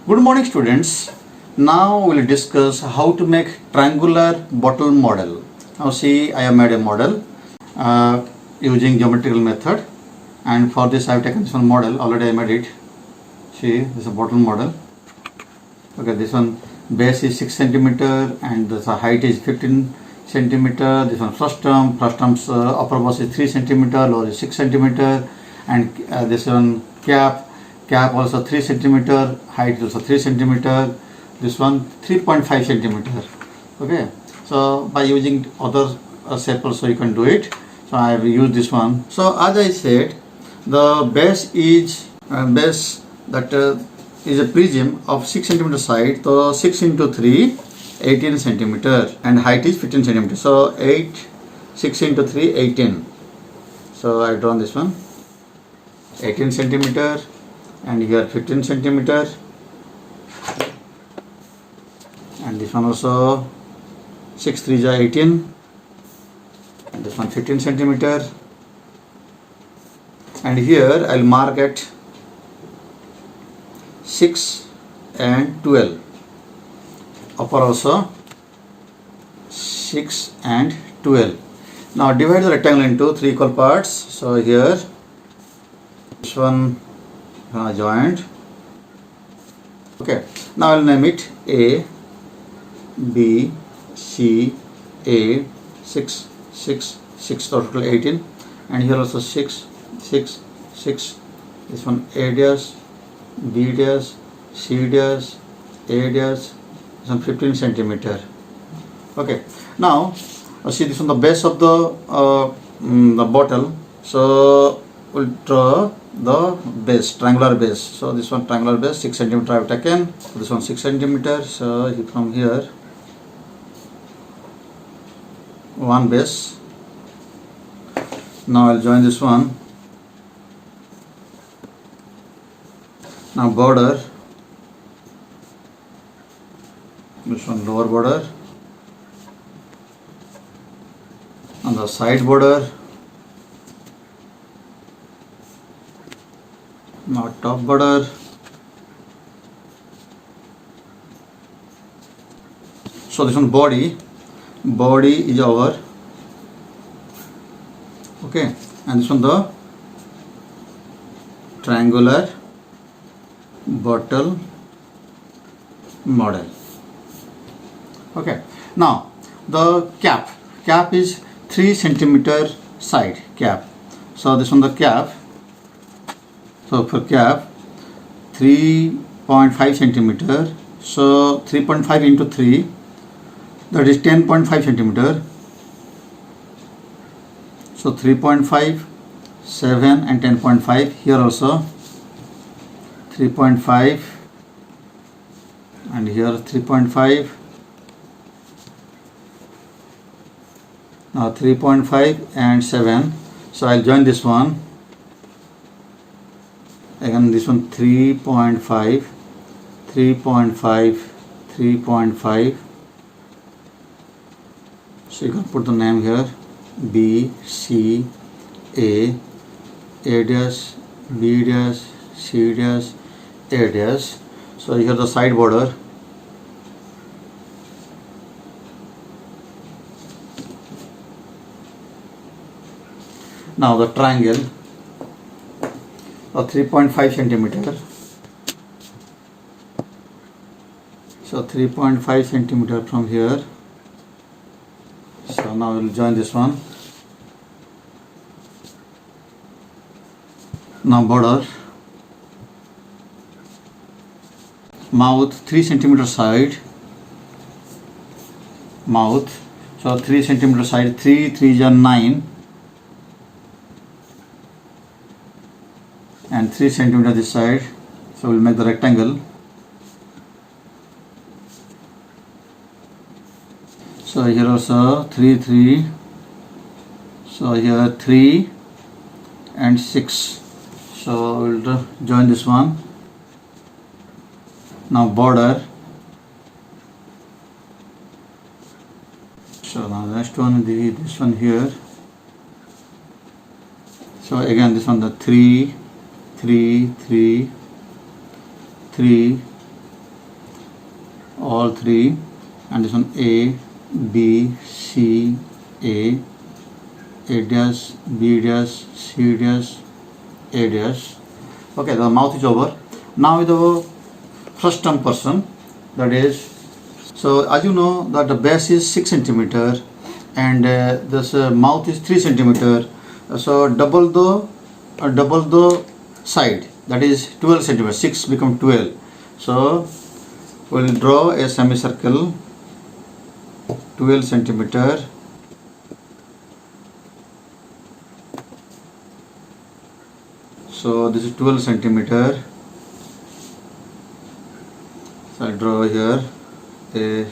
Good morning students. Now we will discuss how to make triangular bottle model. Now see, I have made a model using geometrical method, and for this I have taken this one model. Already I made it. See, this is a bottle model. Okay, this one base is 6 centimeter and the height is 15 centimeter. This one first term's upper base is 3 centimeter, lower is 6 centimeter, and this one cap also 3 centimeter, height is also 3 centimeter, this one 3.5 centimeter. Okay, so by using other shape also you can do it. So I have used this one. So as I said, the base is is a prism of 6 centimeter side. So 6 into 3, 18 centimeter, and height is 15 centimeter. So 6 into 3, 18. So I have drawn this one, 18 centimeter, and here 15 centimeter, and this one also 6 3 is 18, and this one 15 centimeter, and here I'll mark at 6 and 12, upper also 6 and 12. Now divide the rectangle into 3 equal parts. So here this one joined. Okay, now I'll name it A, B, C, A, 6, 6, 6, total 18, and here also 6, 6, 6, this one A dash, B dash, C dash, A dash, this one 15 centimeter. Okay, now see this on the base of the bottle. So we'll draw the base, triangular base. So this one triangular base 6 centimeter I have taken. So this one 6 centimeter. So from here one base. Now I'll join this one. Now border, this one lower border, on the side border, now top border, so this one body is our, okay, and this one the triangular bottle model. Okay, now the cap is 3 centimeter side cap. So this one the cap. So for cap 3.5 centimeter. So 3.5 into 3, that is 10.5 centimeter. So 3.5, 7 and 10.5. Here also 3.5, and here 3.5. Now 3.5 and 7. So I'll join this one. Again this one 3.5, 3.5, 3.5. So you can put the name here, B, C, A dash, B dash, C dash, A dash. So here the side border. Now the triangle of 3.5 centimeter. So 3.5 centimeter from here. So now we will join this one. Now border, mouth 3 centimeter side, mouth, so 3 centimeter side, 3 3 is 9, and 3 centimeter this side. So we'll make the rectangle. So here also 3 3, so here 3 and 6. So we'll join this one. Now border. So now next one, this one here. So again this one the 3 3 3 3 all three, and this one A, B, C, A dash, B dash, C dash, A dash. Okay, the mouth is over. Now with the first term person, that is, so as you know that the base is 6 centimeter and this mouth is 3 centimeter. So double the side, that is 12 centimeter. 6 become 12. So we'll draw a semicircle 12 centimeter. So this is 12 centimeter. So I'll draw here a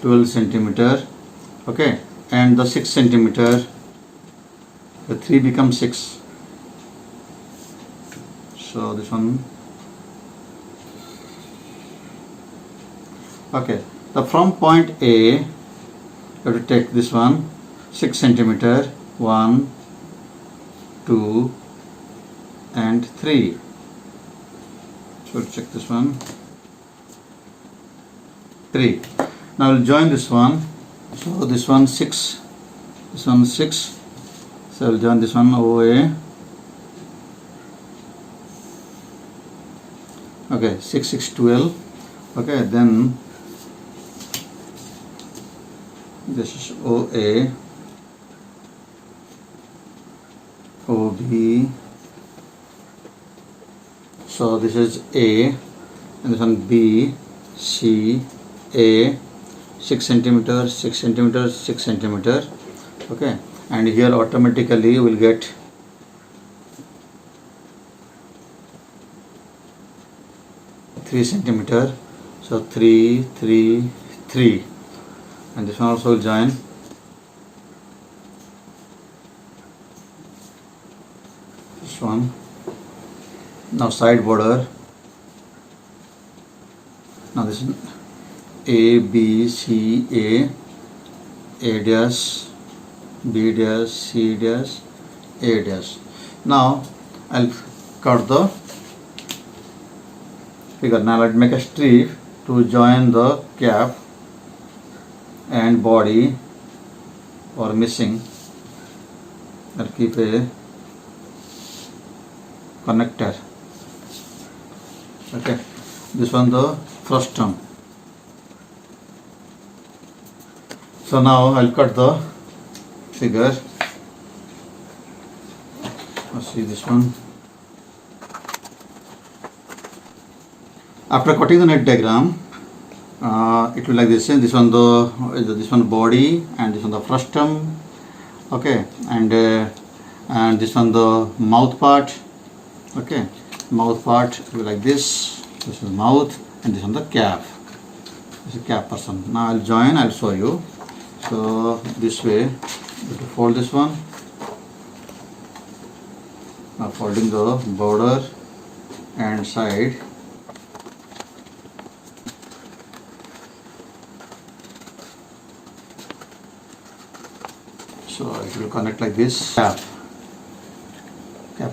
12 centimeter. Okay, and the 6 centimeter, the 3 becomes 6. So this one. Okay, so from point A, you have to take this one 6 centimeter, 1, 2 and 3. So check this one, 3. Now we'll join this one. So this one 6, this one 6. So I'll join this one OA. Okay, 6, 6, 12. Okay, then this is OA, OB. So this is A, and this one B, C, A, 6 centimeter, 6 centimeter, 6 centimeter. Okay, and here automatically we'll get 3 centimeter. So 3, 3, 3. And this one also will join. This one. Now side border. Now this is A, B, C, A dash, B dash, C dash, A dash. Now I'll cut the figure. Now I'll make a strip to join the cap and body or missing. I'll keep a connector. Okay, this one the first term. So now I'll cut the figure. Let's see this one. After cutting the net diagram, it will like this. This one this one body, and this one the frustum. Okay, and this one the mouth part. Okay, mouth part will be like this. This is mouth, and this one the cap. This is cap person. Now I'll join. I'll show you. So this way, you have to fold this one. Now folding the border and side. So it will connect like this. Cap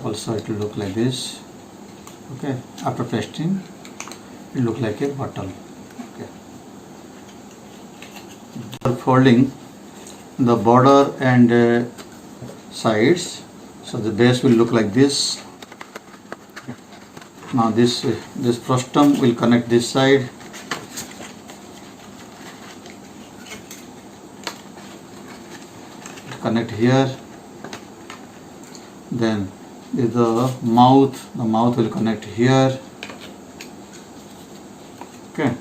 also it will look like this. Okay, after pasting it will look like a bottle. Okay, folding the border and sides, so the base will look like this. Now this frustum will connect this side. Connect here. Then with the mouth will connect here. Okay,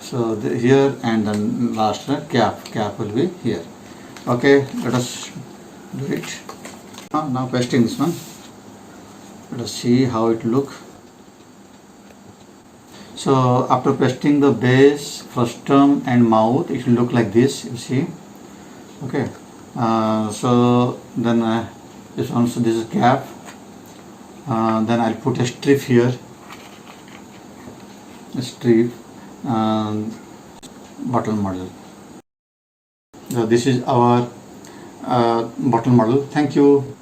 so here, and then last cap will be here. Okay, let us do it. Now pasting this one. Let us see how it look. So after pasting the base, frustum and mouth, it will look like this, you see. Okay, so then this one, so this is cap. Then I'll put a strip here, a strip, bottle model. So this is our bottle model. Thank you.